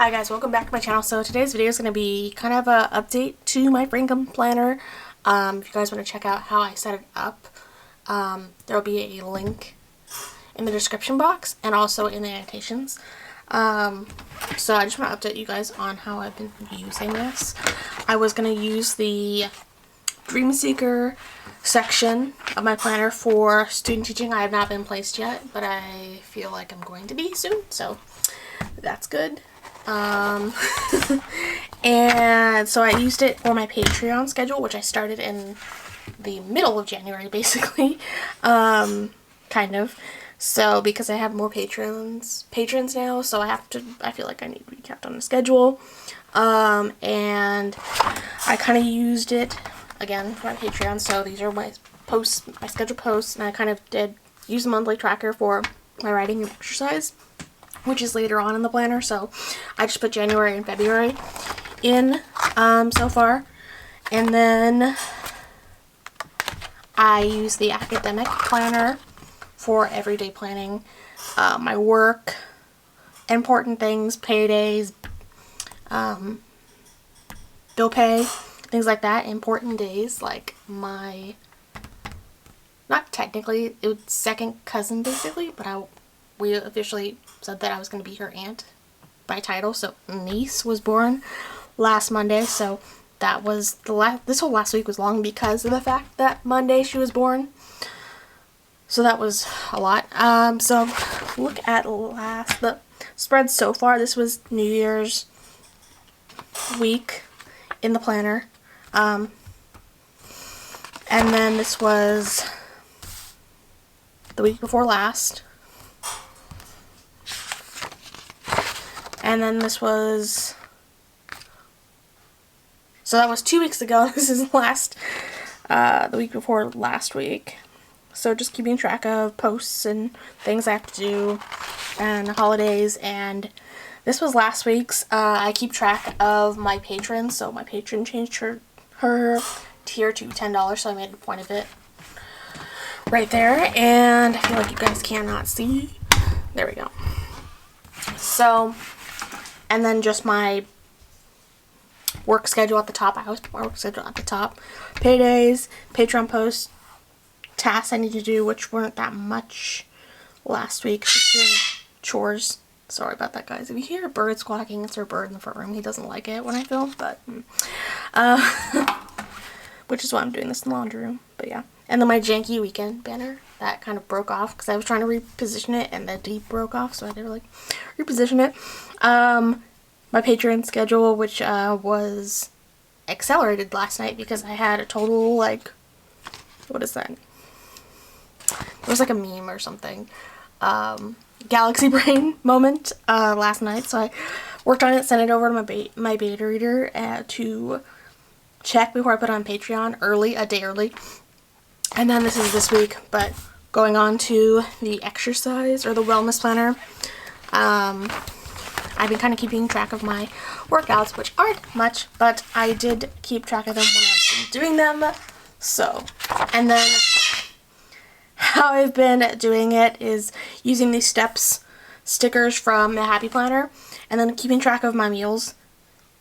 Hi guys, welcome back to my channel. So today's video is going to be kind of a update to my Frankenplanner. If you guys want to check out how I set it up, there will be a link in the description box and also in the annotations. So I just want to update you guys on how I've been using this. I was going to use the Dream Seeker section of my planner for student teaching. I have not been placed yet, but I feel like I'm going to be soon, so that's good. And so I used it for my Patreon schedule, which I started in the middle of January, basically, kind of. So because I have more patrons now, so I feel like I need to be kept on the schedule. And I kind of used it again for my Patreon. So these are my posts, my scheduled posts, and I kind of did use a monthly tracker for my writing and exercise, which is later on in the planner. So I just put January and February in so far. And then I use the academic planner for everyday planning, my work, important things, paydays, bill pay, things like that, important days, like my, not technically, it was second cousin basically, but we officially said that I was going to be her aunt by title. So niece was born last Monday, so that was this whole last week was long because of the fact that Monday she was born. So that was a lot. So look at the spread so far. This was New Year's week in the planner. And then this was the week before last. And then this was, so that was 2 weeks ago. This is the week before last week. So just keeping track of posts and things I have to do and holidays. And this was last week's. I keep track of my patrons. So my patron changed her tier to $10, so I made a point of it right there. And I feel like you guys cannot see. There we go. So, and then just my work schedule at the top. I always put my work schedule at the top. Paydays, Patreon posts, tasks I need to do, which weren't that much last week. Just doing chores. Sorry about that, guys. If you hear a bird squawking, it's our bird in the front room. He doesn't like it when I film, but which is why I'm doing this in the laundry room. But yeah. And then my janky weekend banner that kind of broke off because I was trying to reposition it and the deep broke off, so I had to like reposition it. My Patreon schedule, which was accelerated last night because I had a total, like, what is that? It was like a meme or something. Galaxy brain moment last night, so I worked on it, sent it over to my beta reader to check before I put it on Patreon a day early. And then this is this week, but going on to the exercise or the wellness planner. I've been kind of keeping track of my workouts, which aren't much, but I did keep track of them when I've been doing them. So, and then how I've been doing it is using these steps stickers from the Happy Planner, and then keeping track of my meals.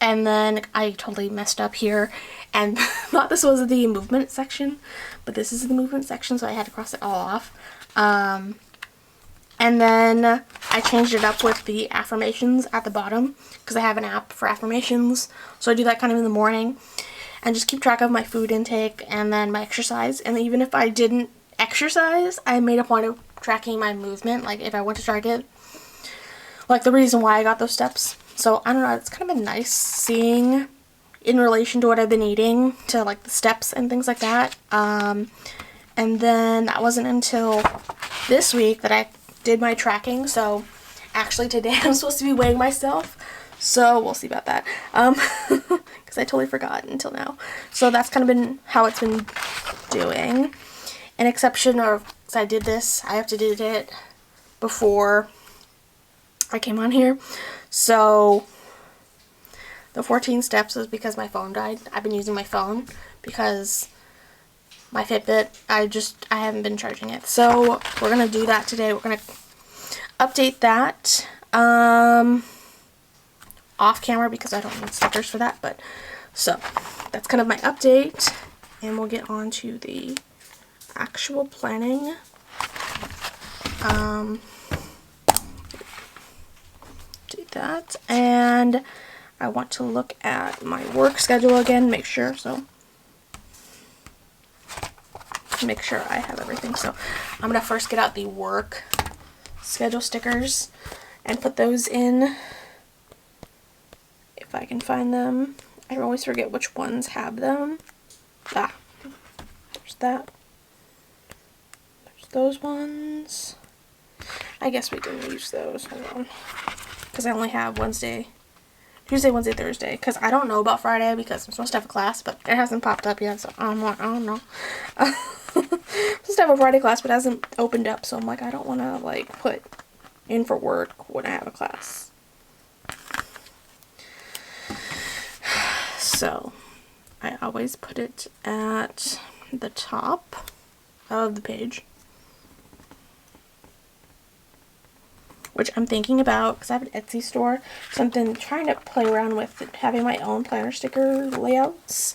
And then I totally messed up here and thought this was the movement section, but this is the movement section, so I had to cross it all off. And then I changed it up with the affirmations at the bottom because I have an app for affirmations, so I do that kind of in the morning and just keep track of my food intake and then my exercise. And even if I didn't exercise, I made a point of tracking my movement, like if I went to Target, like the reason why I got those steps. So I don't know, it's kind of been nice seeing in relation to what I've been eating to like the steps and things like that. And then that wasn't until this week that I did my tracking. So actually today I'm supposed to be weighing myself, so we'll see about that, because I totally forgot until now. So that's kind of been how it's been doing. An exception of, because I did this, I have to do it before I came on here. So the 14 steps was because my phone died. I've been using my phone because my Fitbit, I haven't been charging it. So we're going to do that today. We're going to update that. off camera because I don't need stickers for that. But so that's kind of my update, and we'll get on to the actual planning. Do that, and I want to look at my work schedule again, make sure I have everything. So I'm gonna first get out the work schedule stickers and put those in if I can find them. I always forget which ones have them. There's that. There's those ones. I guess we can use those. Hold on. Because I only have Tuesday, Wednesday, Thursday. Because I don't know about Friday because I'm supposed to have a class, but it hasn't popped up yet, so I'm like, I don't know. I'm supposed to have a Friday class, but it hasn't opened up, so I'm like, I don't want to, like, put in for work when I have a class. So, I always put it at the top of the page. Which I'm thinking about, because I have an Etsy store, so I've been trying to play around with having my own planner sticker layouts.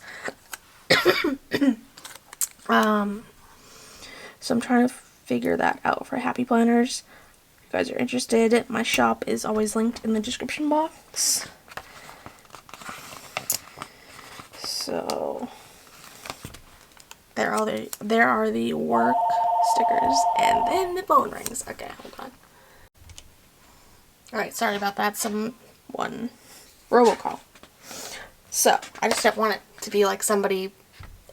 So I'm trying to figure that out for Happy Planners. If you guys are interested, my shop is always linked in the description box. So there are the work stickers, and then the phone rings. Okay, hold on. Alright, sorry about that. Someone robocall. So, I just don't want it to be like somebody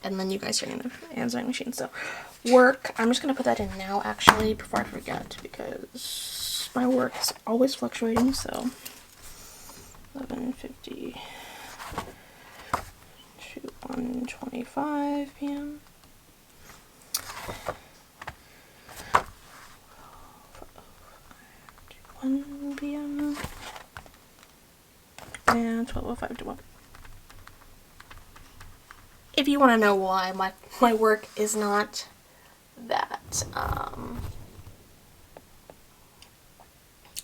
and then you guys hearing the answering machine. So, work, I'm just going to put that in now actually before I forget because my work is always fluctuating. So, 11:50 to 1:25 p.m. 1 p.m. and 12:05 to 1. If you want to know why my work is not that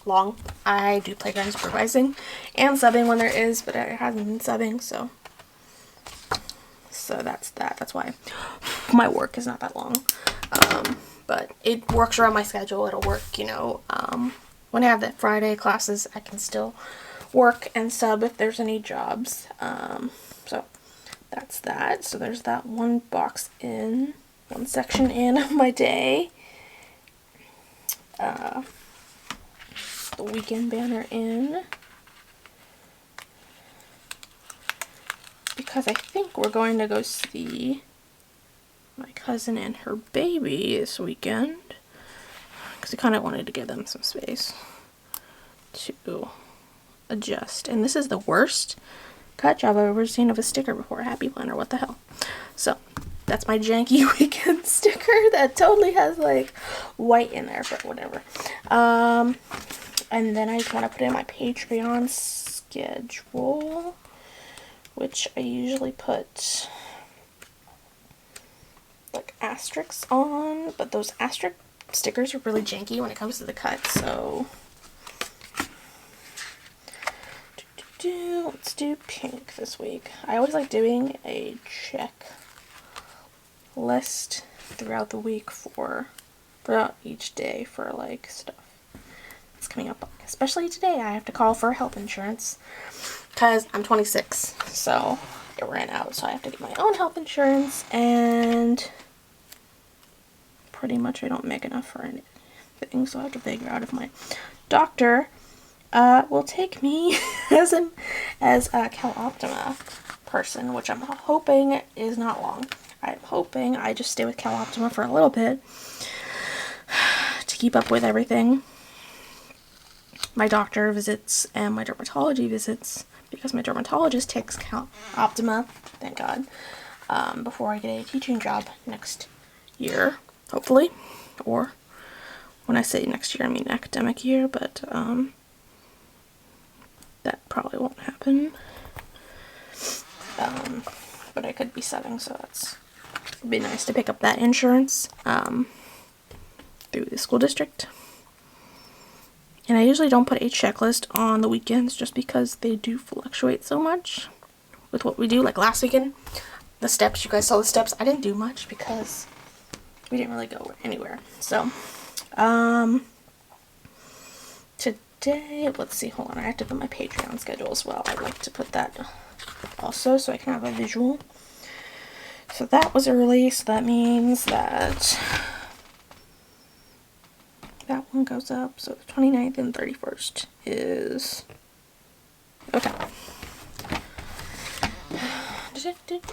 long, I do playground supervising and subbing when there is, but it hasn't been subbing, so that's that. That's why my work is not that long. But it works around my schedule. It'll work, you know, when I have the Friday classes, I can still work and sub if there's any jobs. So that's that. So there's that one box in, one section in of my day. The weekend banner in. Because I think we're going to go see my cousin and her baby this weekend. Because I kind of wanted to give them some space to adjust. And this is the worst cut job I've ever seen of a sticker before. Happy Planner, what the hell. So, that's my janky weekend sticker that totally has like white in there, but whatever. And then I just want to put in my Patreon schedule, which I usually put like asterisks on, but those asterisk stickers are really janky when it comes to the cut, so let's do pink this week. I always like doing a check list throughout the week throughout each day for like stuff that's coming up. Especially today, I have to call for health insurance because I'm 26, so it ran out, so I have to get my own health insurance, and pretty much I don't make enough for anything, so I have to figure out if my doctor will take me as a CalOptima person, which I'm hoping is not long. I'm hoping I just stay with CalOptima for a little bit to keep up with everything. My doctor visits and my dermatology visits, because my dermatologist takes CalOptima, thank God, before I get a teaching job next year, hopefully. Or when I say next year, I mean academic year, but that probably won't happen. But I could be subbing, so it'd be nice to pick up that insurance through the school district. And I usually don't put a checklist on the weekends just because they do fluctuate so much with what we do. Like last weekend, the steps, you guys saw the steps. I didn't do much because we didn't really go anywhere. So, today, let's see, hold on, I have to put my Patreon schedule as well. I'd like to put that also so I can have a visual. So that was early, so that means that that one goes up. So the 29th and 31st is, okay.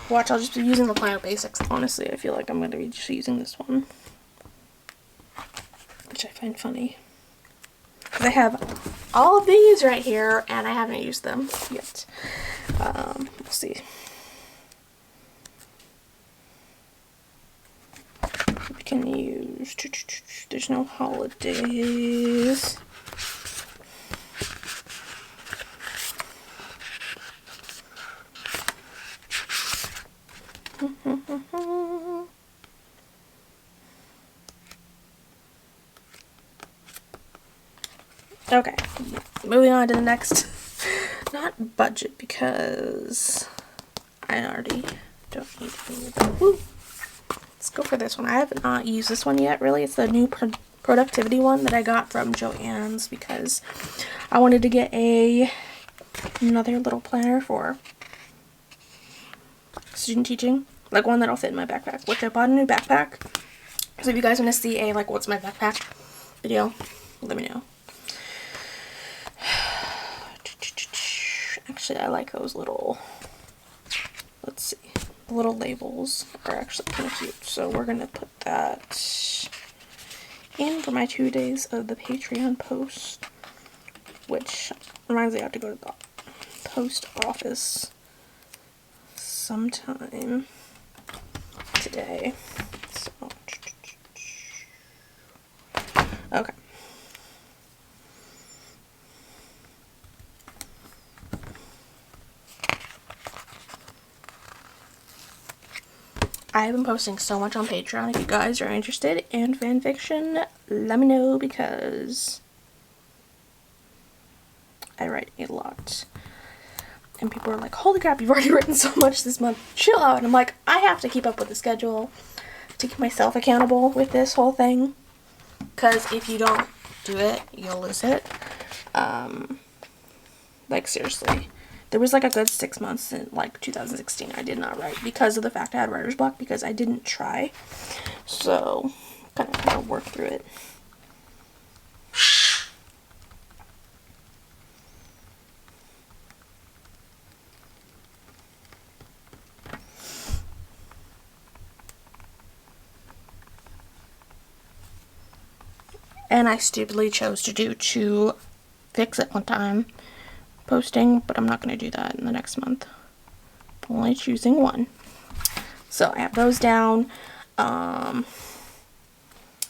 Watch, I'll just be using the Planner Basics. Honestly, I feel like I'm going to be just using this one, which I find funny. Because I have all of these right here, and I haven't used them yet. We'll see. We can use, there's no holidays. Okay, moving on to the next, not budget because I already don't need it. Woo. Let's go for this one. I have not used this one yet, really. It's the new productivity one that I got from Joann's because I wanted to get another little planner for student teaching, like one that'll fit in my backpack, which I bought a new backpack. So if you guys want to see a like what's my backpack video, let me know. Actually, I like those little, let's see, the little labels are actually kind of cute. So we're going to put that in for my 2 days of the Patreon post, which reminds me I have to go to the post office sometime today. So, okay. I have been posting so much on Patreon. If you guys are interested in fan fiction, let me know because I write a lot. And people are like, holy crap, you've already written so much this month. Chill out. And I'm like, I have to keep up with the schedule to keep myself accountable with this whole thing. Because if you don't do it, you'll lose it. Like, seriously. There was like a good 6 months in like 2016 I did not write because of the fact I had writer's block because I didn't try. So, kind of had to work through it. And I stupidly chose to do 2 fix at one time posting, but I'm not going to do that in the next month. I'm only choosing 1. So I have those down. I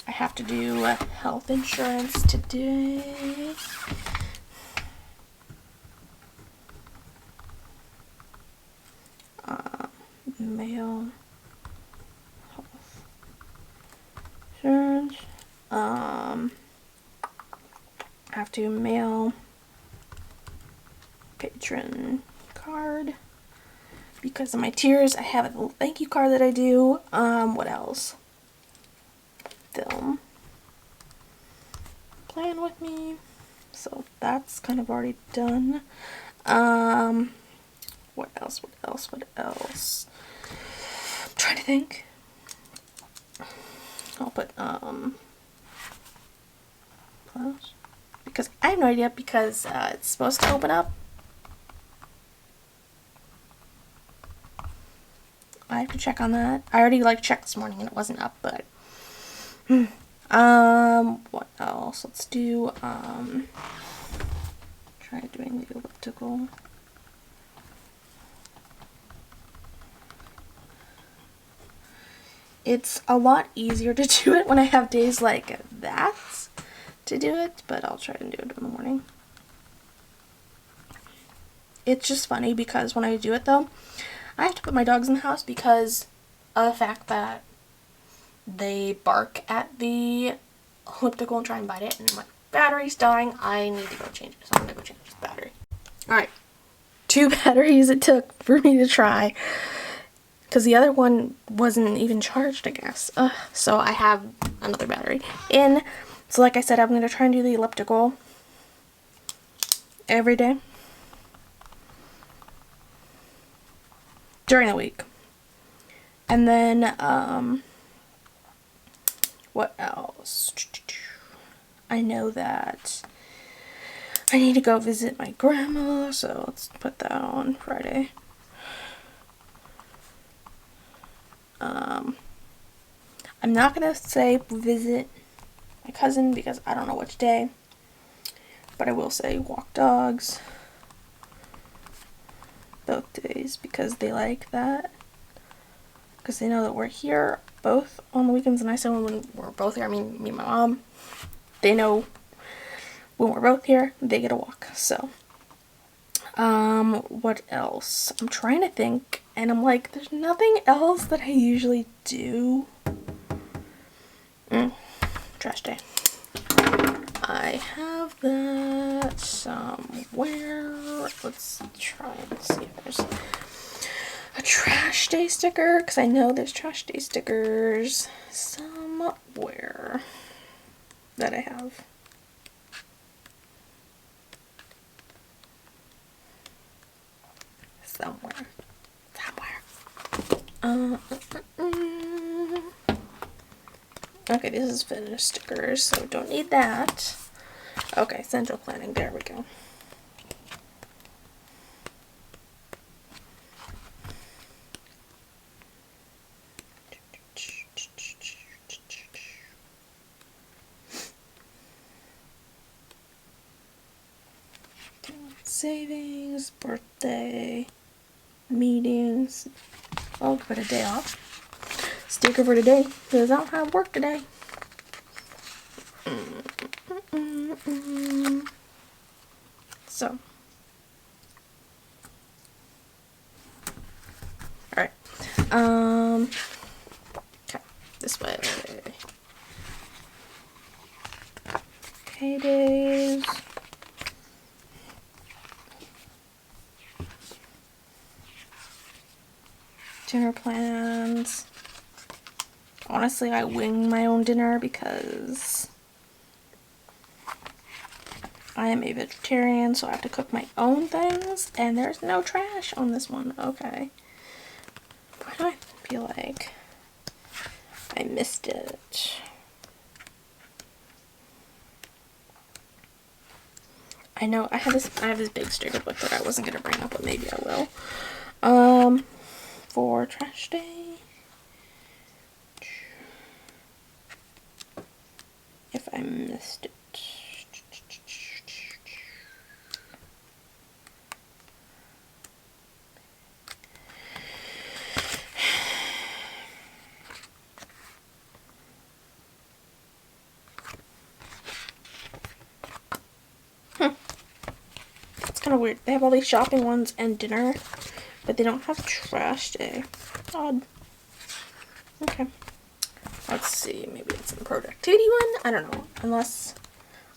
have to do health insurance today. Mail health insurance. I have to mail patron card because of my tiers. I have a little thank you card that I do. What else? Film plan with me, so that's kind of already done. What else? I'm trying to think. I'll put close because I have no idea because it's supposed to open up. I have to check on that. I already like checked this morning and it wasn't up, but what else? Let's do try doing the elliptical. It's a lot easier to do it when I have days like that to do it, but I'll try to do it in the morning. It's just funny because when I do it though, I have to put my dogs in the house because of the fact that they bark at the elliptical and try and bite it, and battery's dying. I need to go change it, so I'm gonna go change the battery. Alright, 2 batteries it took for me to try, because the other one wasn't even charged, I guess. So I have another battery in. So like I said, I'm gonna try and do the elliptical every day during the week. And then, what else? I know that I need to go visit my grandma, so let's put that on Friday. I'm not gonna say visit my cousin because I don't know which day, but I will say walk dogs both days because they like that. Because they know that we're here both on the weekends, and I said when we're both here, I mean me and my mom, they know when we're both here, they get a walk. So, what else? I'm trying to think, and I'm like, there's nothing else that I usually do. Trash day. I have that somewhere. Let's try and see if there's a trash day sticker, because I know there's trash day stickers somewhere that I have. Somewhere. Okay, this is finished stickers, so we don't need that. Okay, central planning, there we go. Savings, birthday, meetings. I'll put a day off. Sticker for today, because I don't have work today. So. Alright. Okay, this way. Paydays. Dinner plans. Honestly, I wing my own dinner because I am a vegetarian, so I have to cook my own things, and there's no trash on this one. Okay. Why do I feel like I missed it? I know I have this big sticker book that I wasn't gonna bring up, but maybe I will. For trash day. If I missed it. It's kind of weird. They have all these shopping ones and dinner, but they don't have trash day. Odd. Okay. Let's see. Maybe it's a productivity one? I don't know. Unless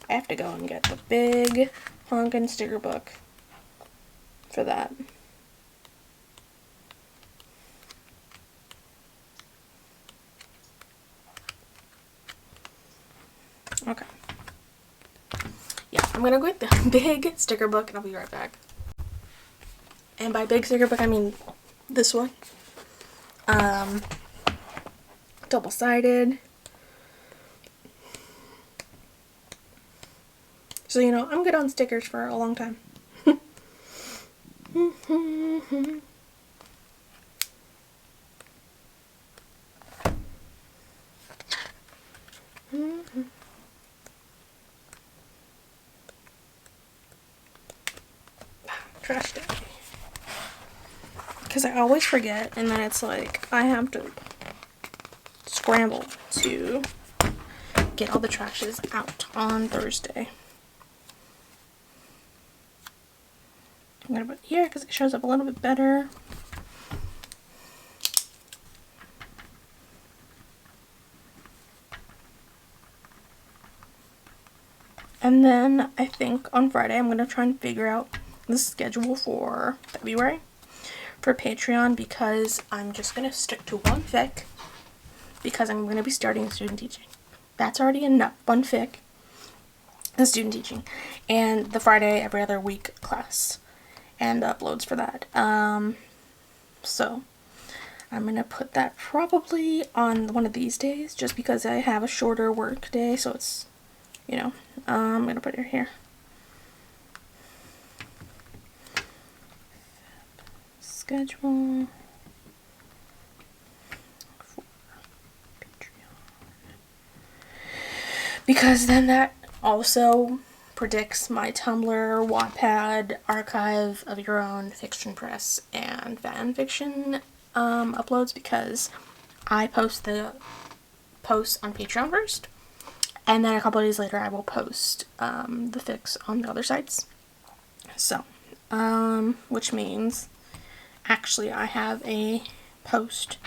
I have to go and get the big honkin' sticker book for that. Okay. Yeah, I'm gonna go get the big sticker book and I'll be right back. And by big sticker book, I mean this one. Double-sided. So, you know, I'm good on stickers for a long time. Trash day. Because I always forget, and then it's like, I have to scramble to get all the trashes out on Thursday. I'm going to put it here because it shows up a little bit better. And then I think on Friday I'm going to try and figure out the schedule for February for Patreon, because I'm just going to stick to one fic because I'm going to be starting student teaching. That's already enough. One fic and student teaching. And the Friday every other week class and uploads for that. So I'm going to put that probably on one of these days just because I have a shorter work day, so it's, you know, I'm going to put it here. Schedule for Patreon. Because then that also predicts my Tumblr, Wattpad, archive of your own fiction press, and fan fiction uploads, because I post the posts on Patreon first, and then a couple of days later I will post the fics on the other sites. So, which means actually I have a post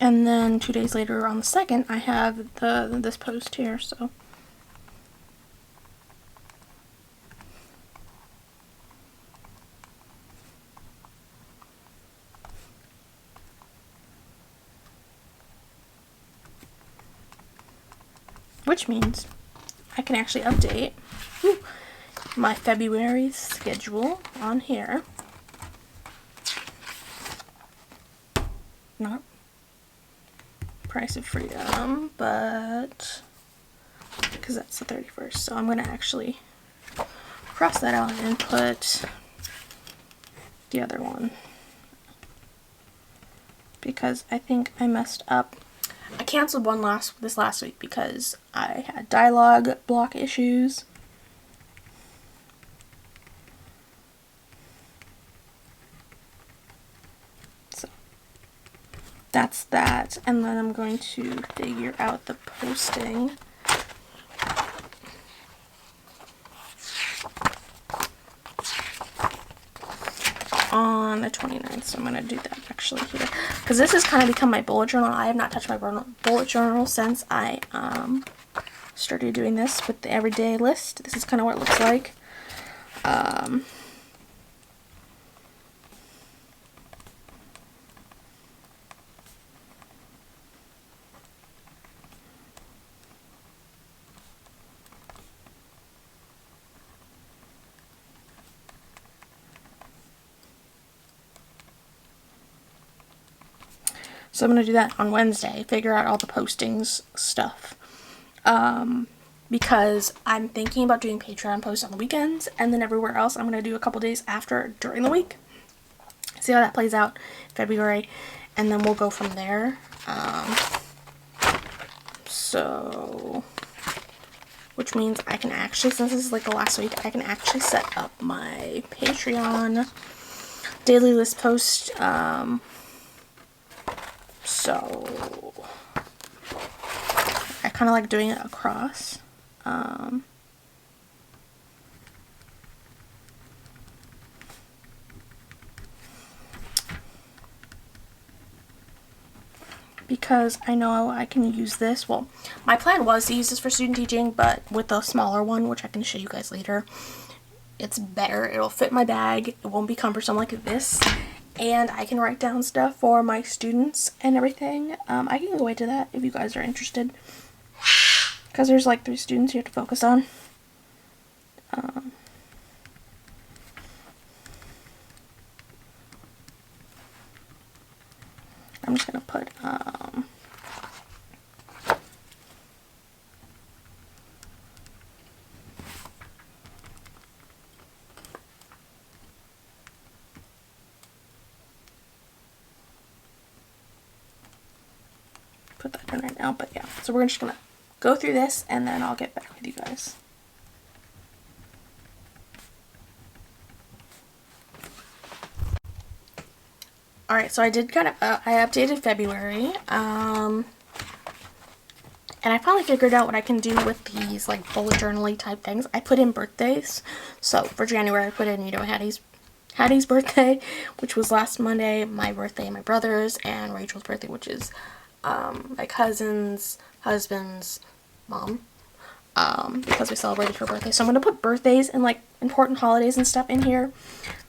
and then 2 days later on the 2nd I have this post here, so which means I can actually update my February schedule on here. Not Price of Freedom, but because that's the 31st, so I'm gonna actually cross that out and put the other one, because I think I messed up. I canceled one this last week because I had dialogue block issues. So that's that, and then I'm going to figure out the posting. On the 29th, so I'm going to do that actually here, because this has kind of become my bullet journal. I have not touched my bullet journal since I started doing this with the everyday list. This is kind of what it looks like. So I'm going to do that on Wednesday, figure out all the postings stuff. Because I'm thinking about doing Patreon posts on the weekends, and then everywhere else I'm going to do a couple days after during the week. See how that plays out in February, and then we'll go from there. So, which means I can actually, since this is like the last week, I can actually set up my Patreon daily list post. So I kind of like doing it across. Because I know I can use this. Well, my plan was to use this for student teaching, but with the smaller one, which I can show you guys later, it's better. It'll fit my bag. It won't be cumbersome like this. And I can write down stuff for my students and everything. I can go into that if you guys are interested, because there's like 3 students you have to focus on. I'm just gonna put that in right now, but yeah, so we're just gonna go through this and then I'll get back with you guys. Alright, so I did kind of, I updated February, And I finally figured out what I can do with these like bullet journaling type things. I put in birthdays. So for January I put in, you know, Hattie's birthday, which was last Monday, my birthday, my brother's, and Rachel's birthday, which is my cousin's husband's mom, because we celebrated her birthday. So I'm going to put birthdays and like important holidays and stuff in here.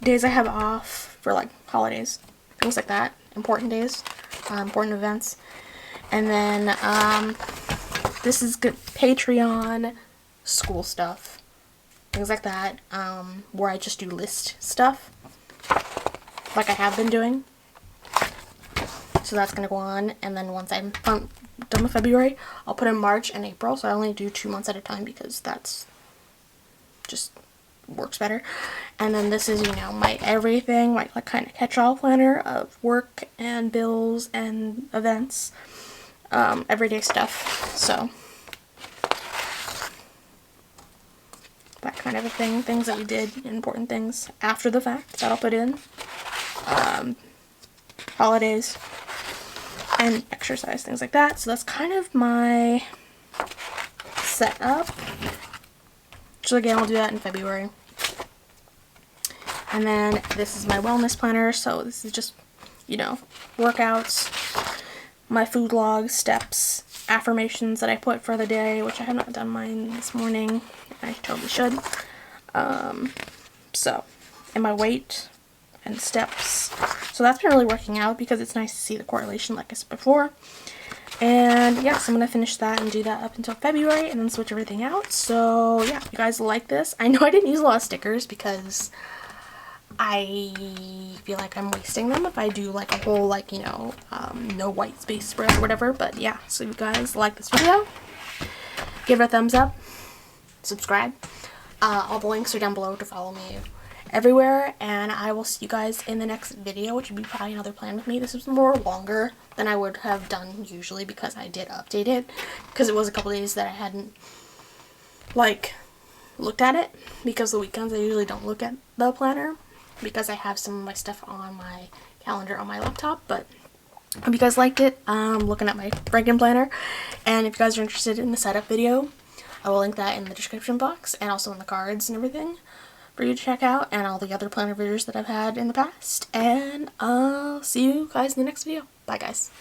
Days I have off for like holidays, things like that, important days, important events. And then this is good Patreon, school stuff, things like that, where I just do list stuff like I have been doing. So that's going to go on, and then once I'm done with February, I'll put in March and April, so I only do 2 months at a time because that's just works better. And then this is, you know, my everything, my like kind of catch-all planner of work and bills and events, everyday stuff, so that kind of a thing, things that we did, important things after the fact that I'll put in, holidays, and exercise, things like that. So that's kind of my setup. So again, I'll do that in February. And then this is my wellness planner. So this is just, you know, workouts, my food log, steps, affirmations that I put for the day, which I have not done mine this morning. I totally should. So, and my weight and steps. So that's been really working out because it's nice to see the correlation like I said before. And yeah, so I'm going to finish that and do that up until February and then switch everything out. So yeah, if you guys like this. I know I didn't use a lot of stickers because I feel like I'm wasting them if I do like a whole like, you know, no white space spread or whatever. But yeah, so if you guys like this video, give it a thumbs up, subscribe. All the links are down below to follow me everywhere, and I will see you guys in the next video, which would be probably another plan with me. This is more longer than I would have done usually because I did update it, because it was a couple days that I hadn't like looked at it, because the weekends I usually don't look at the planner because I have some of my stuff on my calendar on my laptop. But hope you guys liked it, looking at my Frankenplanner, and if you guys are interested in the setup video, I will link that in the description box and also in the cards and everything for you to check out, and all the other planner videos that I've had in the past. And I'll see you guys in the next video. Bye guys.